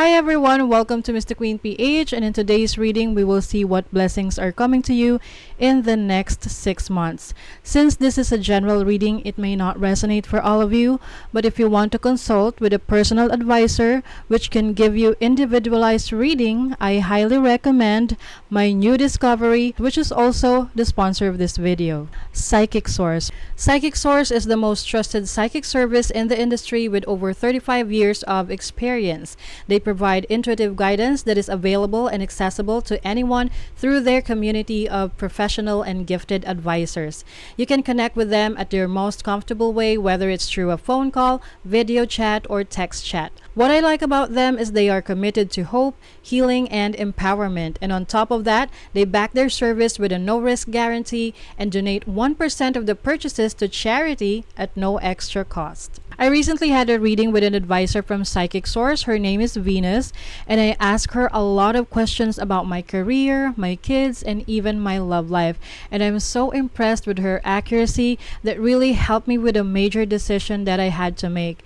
Hi everyone, welcome to Mr. Queen PH, and in today's reading we will see what blessings are coming to you in the next 6 months. Since this is a general reading, it may not resonate for all of you, but if you want to consult with a personal advisor which can give you individualized reading, I highly recommend my new discovery, which is also the sponsor of this video, Psychic Source. Psychic Source is the most trusted psychic service in the industry with over 35 years of experience. They provide intuitive guidance that is available and accessible to anyone through their community of professional and gifted advisors. You can connect with them at your most comfortable way, whether it's through a phone call, video chat, or text chat. What I like about them is they are committed to hope, healing, and empowerment. And on top of that, they back their service with a no-risk guarantee and donate 1% of the purchases to charity at no extra cost. I recently had a reading with an advisor from Psychic Source. Her name is Venus, and I asked her a lot of questions about my career, my kids, and even my love life. And I'm so impressed with her accuracy that really helped me with a major decision that I had to make.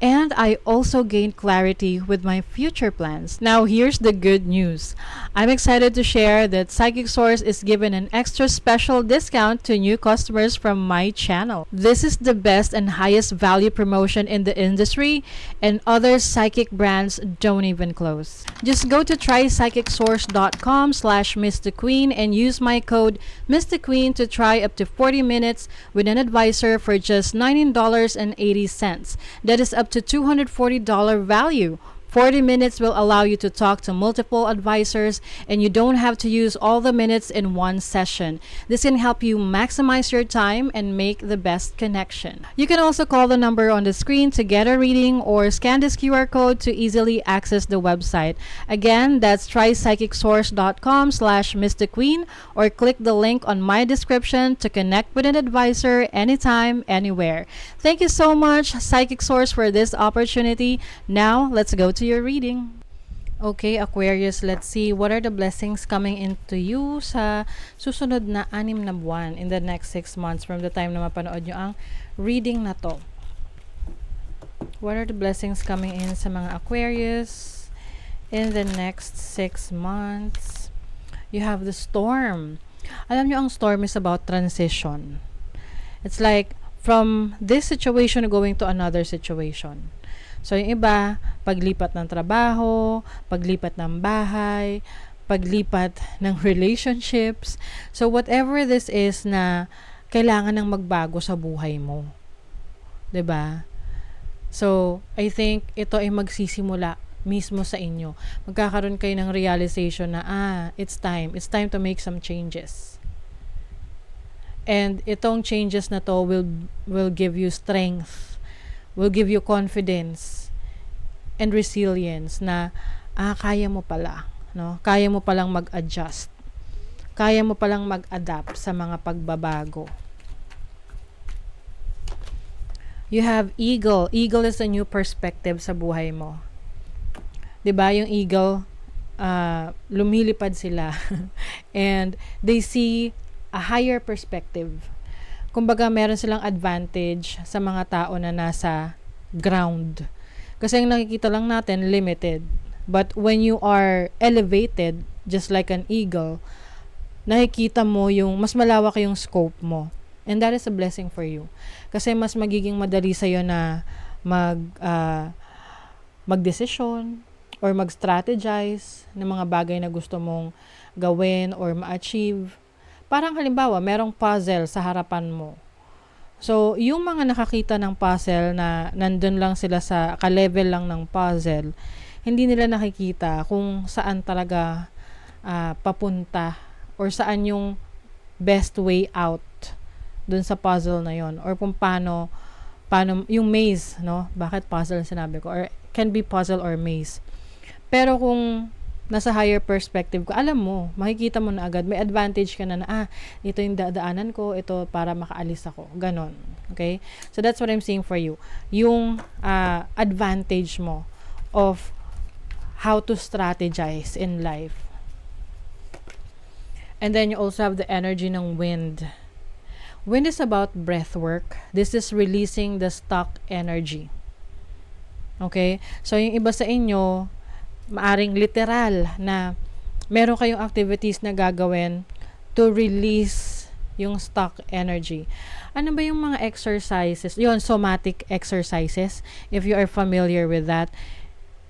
And I also gained clarity with my future plans. Now, here's the good news. I'm excited to share that Psychic Source is giving an extra special discount to new customers from my channel. This is the best and highest value promotion in the industry, and other psychic brands don't even close. Just go to trypsychicsource.com/MrQueen and use my code MrQueen to try up to 40 minutes with an advisor for just $19.80. That is up to $240 value. 40 minutes will allow you to talk to multiple advisors, and you don't have to use all the minutes in one session. This can help you maximize your time and make the best connection. You can also call the number on the screen to get a reading or scan this QR code to easily access the website. Again, that's trypsychicsource.com/MrQueen or click the link on my description to connect with an advisor anytime, anywhere. Thank you so much, Psychic Source, for this opportunity. Now, let's go to your reading. Okay, Aquarius, let's see what are the blessings coming into you sa susunod na 6 na buwan in the next 6 months from the time na mapanood nyo ang reading na to. What are the blessings coming in sa mga Aquarius in the next 6 months? You have the storm. Alam nyo, ang storm is about transition. It's like from this situation going to another situation. So, yung iba, paglipat ng trabaho, paglipat ng bahay, paglipat ng relationships. So, whatever this is na kailangan ng magbago sa buhay mo. 'Di ba? So, I think ito ay magsisimula mismo sa inyo. Magkakaroon kayo ng realization na, it's time to make some changes. And itong changes na to will give you strength, will give you confidence and resilience na kaya mo pala, no? Kaya mo palang mag-adjust. Kaya mo palang mag-adapt sa mga pagbabago. You have eagle. Eagle is a new perspective sa buhay mo. 'Di ba yung eagle, lumilipad sila and they see a higher perspective. Kumbaga, meron silang advantage sa mga tao na nasa ground. Kasi ang nakikita lang natin, limited. But when you are elevated, just like an eagle, nakikita mo yung mas malawak yung scope mo. And that is a blessing for you. Kasi mas magiging madali sa'yo na mag-desisyon or mag-strategize ng mga bagay na gusto mong gawin or ma-achieve. Parang halimbawa, merong puzzle sa harapan mo. So, yung mga nakakita ng puzzle na nandun lang sila sa ka-level lang ng puzzle, hindi nila nakikita kung saan talaga papunta or saan yung best way out dun sa puzzle na yon, or kung paano yung maze, no? Bakit puzzle sinabi ko? Or can be puzzle or maze. Pero kung nasa higher perspective ko, alam mo, makikita mo na agad, may advantage ka na ito yung dadaanan ko, ito para makaalis ako. Ganon. Okay? So, that's what I'm saying for you. Yung advantage mo of how to strategize in life. And then, you also have the energy ng wind. Wind is about breath work. This is releasing the stuck energy. Okay? So, yung iba sa inyo, maaring literal na meron kayong activities na gagawin to release yung stuck energy. Ano ba yung mga exercises? Yun, somatic exercises, if you are familiar with that.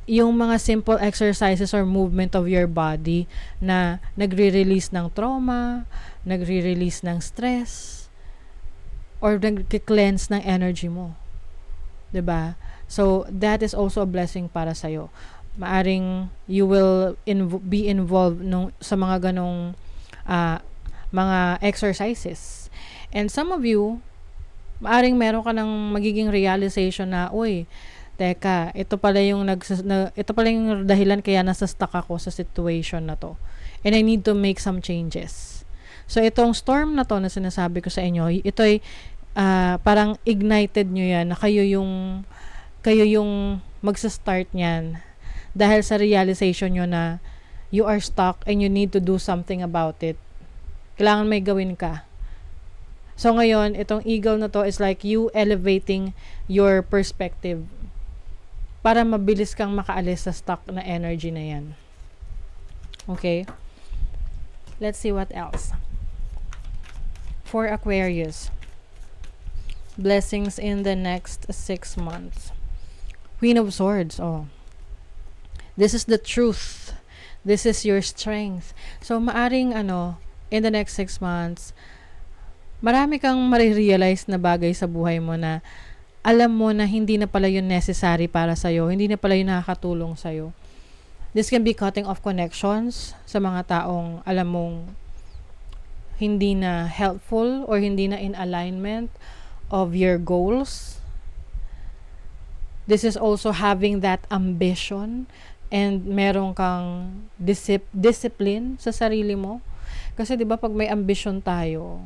Yung mga simple exercises or movement of your body na nagre-release ng trauma, nagre-release ng stress, or nag-cleanse ng energy mo. 'Di ba? So, that is also a blessing para sa'yo. Maaring you will be involved sa mga ganong mga exercises. And some of you, maaring meron ka ng magiging realization na, uy, teka, ito pala yung dahilan kaya nasa stuck ako sa situation na to. And I need to make some changes. So, itong storm na to na sinasabi ko sa inyo, ito ay parang ignited nyo yan na kayo yung magsa-start niyan dahil sa realization nyo na you are stuck and you need to do something about it. Kailangan may gawin ka. So, ngayon, itong eagle na to is like you elevating your perspective para mabilis kang makaalis sa stuck na energy na yan. Okay? Let's see what else. For Aquarius, blessings in the next 6 months. Queen of Swords. Oh. This is the truth. This is your strength. So, maaring in the next 6 months, marami kang marirealize na bagay sa buhay mo na alam mo na hindi na pala yun necessary para sa'yo, hindi na pala yun nakakatulong sa'yo. This can be cutting off connections sa mga taong alam mong hindi na helpful or hindi na in alignment of your goals. This is also having that ambition and meron kang discipline sa sarili mo. Kasi 'di ba pag may ambition tayo,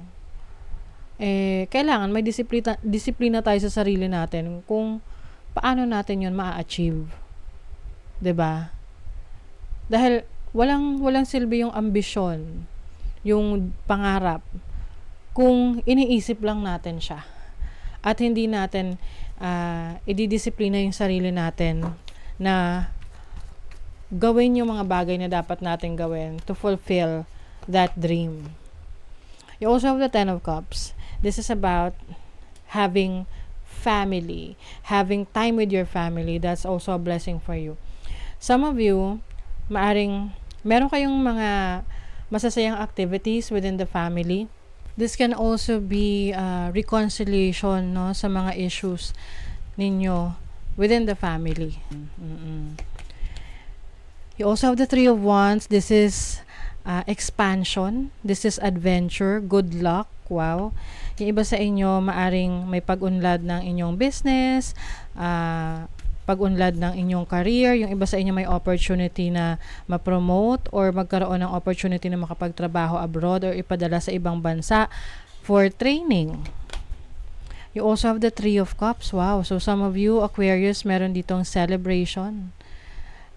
kailangan may disiplina tayo sa sarili natin kung paano natin yun ma-achieve. 'Di ba? Dahil walang silbi yung ambisyon, yung pangarap, kung iniisip lang natin siya. At hindi natin ididisiplina yung sarili natin na gawin yung mga bagay na dapat natin gawin to fulfill that dream. You also have the Ten of Cups. This is about having family, having time with your family. That's also a blessing for you. Some of you, maaring meron kayong mga masasayang activities within the family. This can also be reconciliation, no, sa mga issues ninyo within the family. You also have the Three of Wands. This is expansion. This is adventure. Good luck. Wow. Yung iba sa inyo, maaring may pag-unlad ng inyong business, pag-unlad ng inyong career. Yung iba sa inyo may opportunity na ma-promote or magkaroon ng opportunity na makapagtrabaho abroad or ipadala sa ibang bansa for training. You also have the Three of Cups. Wow. So some of you, Aquarius, meron ditong celebration.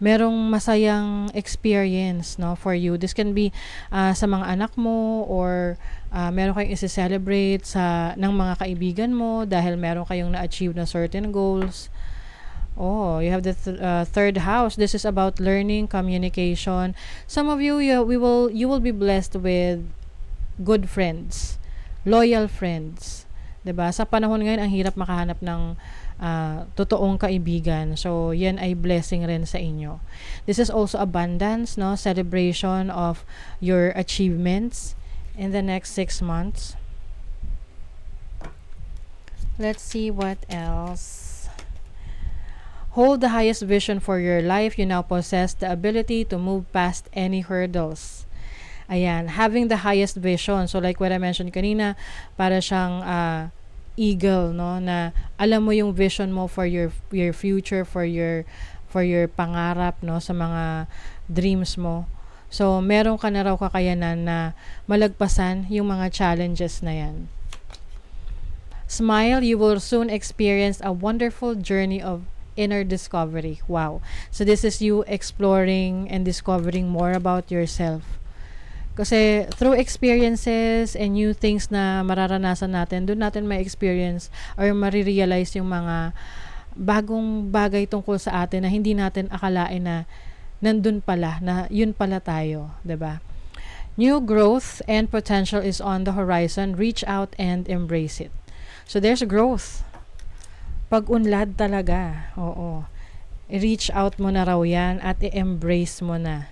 Merong masayang experience, no, for you. This can be sa mga anak mo or meron kayong isi-celebrate ng mga kaibigan mo dahil meron kayong na-achieve na certain goals. Oh, you have the third house. This is about learning, communication. Some of you, you will be blessed with good friends, loyal friends. 'Di ba? Sa panahon ngayon, ang hirap makahanap ng totoong kaibigan. So, yan ay blessing rin sa inyo. This is also abundance, no? Celebration of your achievements in the next 6 months. Let's see what else. Hold the highest vision for your life. You now possess the ability to move past any hurdles. Ayan, having the highest vision. So, like what I mentioned kanina, para siyang eagle, no, na alam mo yung vision mo for your future, for your pangarap, no, sa mga dreams mo. So meron ka na raw kakayanan na malagpasan yung mga challenges na yan. Smile, you will soon experience a wonderful journey of inner discovery. Wow. So this is you exploring and discovering more about yourself. Kasi through experiences and new things na mararanasan natin, doon natin may experience or marirealize yung mga bagong bagay tungkol sa atin na hindi natin akalain na nandun pala, na yun pala tayo, 'di ba? New growth and potential is on the horizon. Reach out and embrace it. So there's growth. Pag-unlad talaga. Oo. I-reach out mo na raw yan at i-embrace mo na.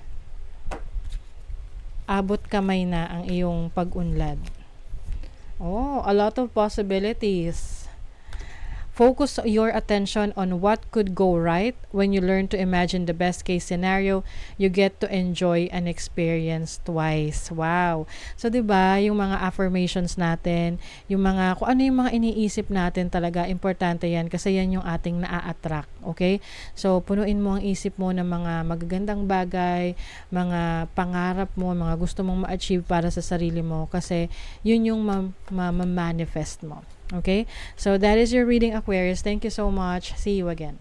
Abot kamay na ang iyong pag-unlad. Oh, a lot of possibilities. Focus your attention on what could go right. When you learn to imagine the best case scenario, you get to enjoy an experience twice. Wow. So, 'di ba, yung mga affirmations natin, yung mga kung ano yung mga iniisip natin talaga, importante 'yan kasi yan yung ating naa-attract, okay? So, punuin mo ang isip mo ng mga magagandang bagay, mga pangarap mo, mga gusto mong ma-achieve para sa sarili mo kasi yun yung ma-manifest mo. Okay? So that is your reading, Aquarius. Thank you so much. See you again.